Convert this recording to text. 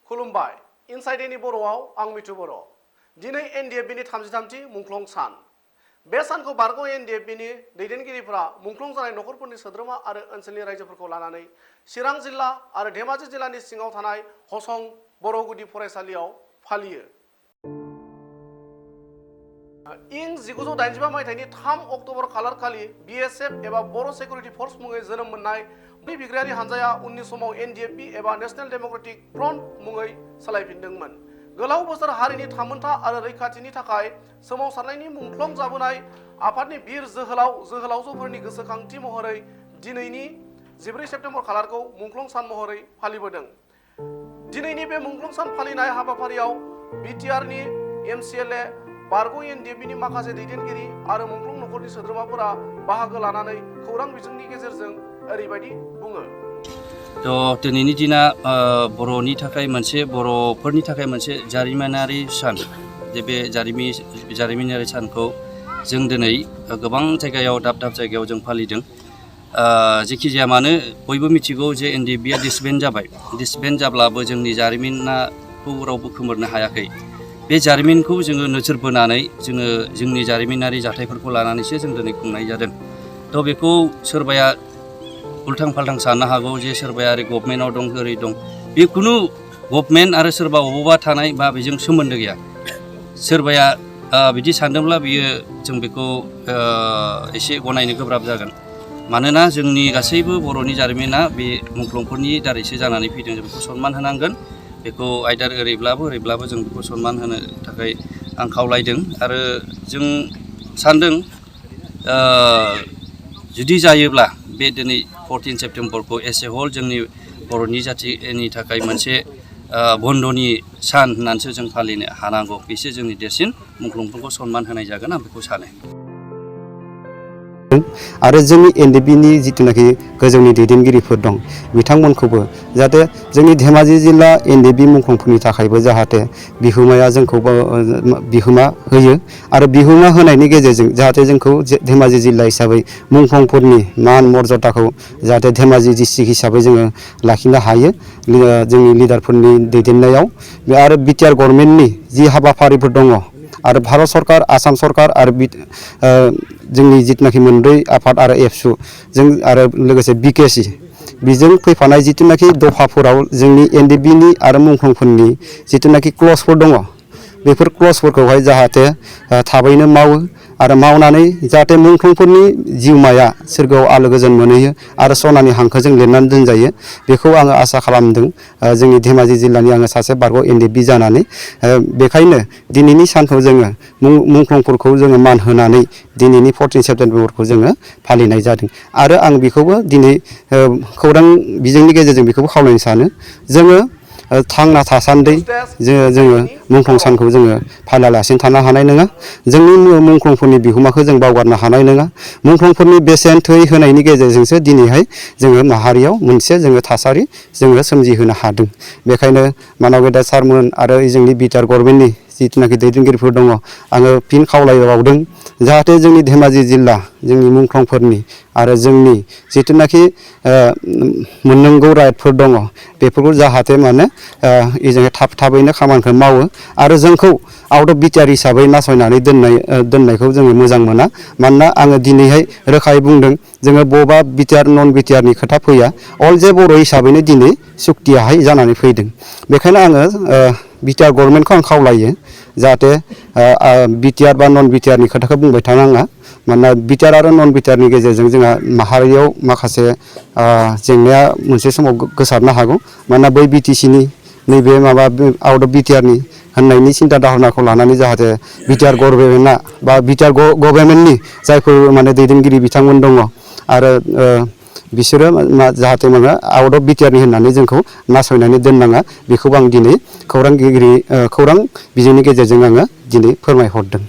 खुलुमबाय इनसाइडेनि बर'आव आं मिथु बर'। दिनै एनडिएफबिनि 33थि मुंख्लं सान। बे सानखौ बारग' एनडिएफबिनि दैदेनगिरिफोरा मुंख्लं जानाय नखरफोरनि सोद्रोमा आरो ओनसोलनि रायजोफोरखौ लानानै चिरां जिल्ला आरो धेमाजि जिल्लानि सिङाव थानाय हसं बर' गुदि फरायसालियाव फालियो। इं 1985 मायथाइनि 3 अक्ट'बर खालारखालि बीएसएफ एबा बर' सिकिउरिटि फर्स मुङै जोनोम मोननाय बे बिग्रायारि हानजाया उननि समाव एनडिएफबि एबा नेशनेल डेम'क्रेटिक फ्रन्ट मुङै सोलायफिनदोंमोन। गोलाव बोसोर हारिनि थामोनथा आरो रैखाथिनि थाखाय सोमावसारनायनि मुंख्लं जाबोनाय आफादनि बिर जोहोलावजोफोरनि गोसोखांथि महरै दिनैनि 14 सेप्तेम्बर खालारखौ मुंख्लं सान महरै फालिबोदों। दिनैनि बे मुंख्लं सान फालिनाय हाबाफारियाव बिटिआरनि एमसिएलए बारग' एनडिएफबिनि माखासे दैदेनगिरि आरो मुंख्लं नखरनि सोद्रोमाफोरा बाहागो लानानै खौरां बिजोंनि गेजेरजों ओरैबायदि बुङो। दिनैनि दिना बर'फोरनि थाखाय मोनसे जारिमिनारि सान। बे जारिमिनारि सानखौ जों दिनै गोबां जायगायाव दाब जायगायाव जों फालिदों। जेखि जाया मानो बयबो मिथिगौ जे एनडिएफबिआ डिसबेन्ड जाबाय। डिसबेन्ड जाब्लाबो जोंनि जारिमिनखौ रावबो खोमोरनो हायाखै। बे जारिमिनखौ जोङो नोजोर बोनानै जोंनि जारिमिनारि जाथायफोरखौ लानानैसो जों दिनै खुंनाय जादों। बेखौ सोरबाया उल्थां फाल्थां साननो हागौ जे सोरबाया ओरै गभर्नमेन्टआव दं ओरै दं। बे खुनु गभर्नमेन्ट आरो सोरबा अबावबा थानाय बा बेजों सोमोन्दो गैया। सोरबाया बिदि सानदोंब्ला जों बेखौ एसे गनायनो गोब्राब जागोन। मानोना जोंनि गासैबो बर'नि जारिमिना बे मुंख्लंफोरनि दारैसो जानानै फैदों। जों बेखौ सनमान होनांगोन। बेखौ आयदार ओरैब्लाबो जों बेखौ सनमान होनो थाखाय आं खावलायदों। आरो जों सानदों जुदि जायोब्ला बे दिनै 14 सेप्तेम्बरखौ एस ए हल जोंनि बर'नि जाथिनि थाखाय मोनसे बन्दनि सान होननानैसो जों फालिनो हानांगौ। बेसो जोंनि देरसिन मुंख्लंफोरखौ सनमान होनाय जागोन आं बेखौ सानो। आरो जोंनि एनडिएफबिनि जिथुनाखि गोजौनि दैदेनगिरिफोर दं बिथांमोनखौबो जाहाथे जोंनि धेमाजि जिल्ला एनडिएफबि मुंख्लंफोरनि थाखायबो जाहाथे बिहोमाया जोंखौबो बिहोमा होयो। आरो बिहोमा होनायनि गेजेरजों जाहाथे जोंखौ धेमाजि जिल्ला हिसाबै मुंख्लंफोरनि मान मर्यादाखौ जाहाथे धेमाजि डिस्ट्रिक्ट हिसाबै जोङो लाखिनो हायो जोंनि लिडारफोरनि दैदेननायाव। आरो बिटिआर गभर्नमेन्टनि जि हाबाफारिफोर दङ आरो भारत सरकार आसाम सरकार आरो जोंनि जिथुनाखि मोनब्रै आफाद आरो एबसु जों आरो लोगोसे बिकेसि बेजों फैफानाय जिथुनाखि दफाफोराव जोंनि एनडिएफबिनि आरो मुंख्लंफोरनि जिथुनाखि क्लजफोर दङ बेफोर क्लजफोरखौहाय जाहाथे थाबैनो मावो आरो मावनानै जाहाथे मुंख्लंफोरनि जिउमाया सोरगोआव आलो गोजोन मोनहैयो आरो सनानि हांखोजों लिरनानै दोनजायो। बेखौ आङो आसा खालामदों जोंनि धेमाजि जिल्लानि आङो सासे बारग' एनडिएफबि जानानै। बेखायनो दिनैनि सानखौ जोङो मुंख्लंफोरखौ जोङो मान होनानै दिनैनि 14 सेप्तेम्बरखौ जोङो फालिनाय जादों। आरो आं बेखौबो दिनै खौरां बिजोंनि गेजेरजों बेखौबो खावलायनो सानो जोङो थांना थासान्दि जोङो मुंख्लं सानखौ जोङो फालियालासिनो थानो हानाय नङा। जोंनि मुंख्लंफोरनि बिहोमाखौ जों बावगारनो हानाय नङा। मुंख्लंफोरनि बेसेन थै होनायनि गेजेरजोंसो दिनैहाय जोङो माहारियाव मोनसे जोङो थासारि जोङो सोमजिहोनो हादों। बेखायनो मानब गेदेर सारमोन आरो जोंनि बिटिआर गभर्नमेन्टनि जिथुनाखि दैदेनगिरिफोर दङ आङो फिन खावलायबावदों जाहाथे जोंनि धेमाजि जिल्ला जोंनि मुंख्लंफोरनि आरो जोंनि जिथुनाखि मोननांगौ राइटफोर दङ बेफोरखौ जाहाथे थाबैनो खामानिखौ मावो। आरो जोंखौ आउट अफ बिटिआर हिसाबै नासयनानै दोननायखौ जोङो मोजां मोना। मानोना आङो दिनैहाय रोखायै बुंदों जोङो बबेबा बिटिआर नन बिटिआरनि खोथा फैया। अल जे बर' हिसाबैनो दिनै सुक्तियाहाय जानानै फैदों। बेखायनो आङो बिटिआर गभर्नमेन्टखौ आं खावलायो जाहाथे बिटिआर बा नन बिटिआरनि खोथाखौ बुंबाय थानाङा। मानोना बिटिआर आरो नन बिटिआरनि गेजेरजों जोंहा माहारियाव माखासे जेंनाया मोनसे समाव गोसारनो हागौ। मानोना बै बिटिसिनि नैबे आउट अफ बिटिआरनि होननायनि सिन्था धारनाखौ लानानै जाहाथे बिटिआर गभर्नमेन्टआ बा बिटिआर गभर्नमेन्टनि जायफोर दैदेनगिरि बिथांमोन दङ आरो बिसोरो जाहाथे आउट अफ बिटिआरनि होननानै जोंखौ नासयनानै दोननाङा। बेखौबो आं दिनै खौरां बिजोंनि गेजेरजों आङो दिनै फोरमायहरदों।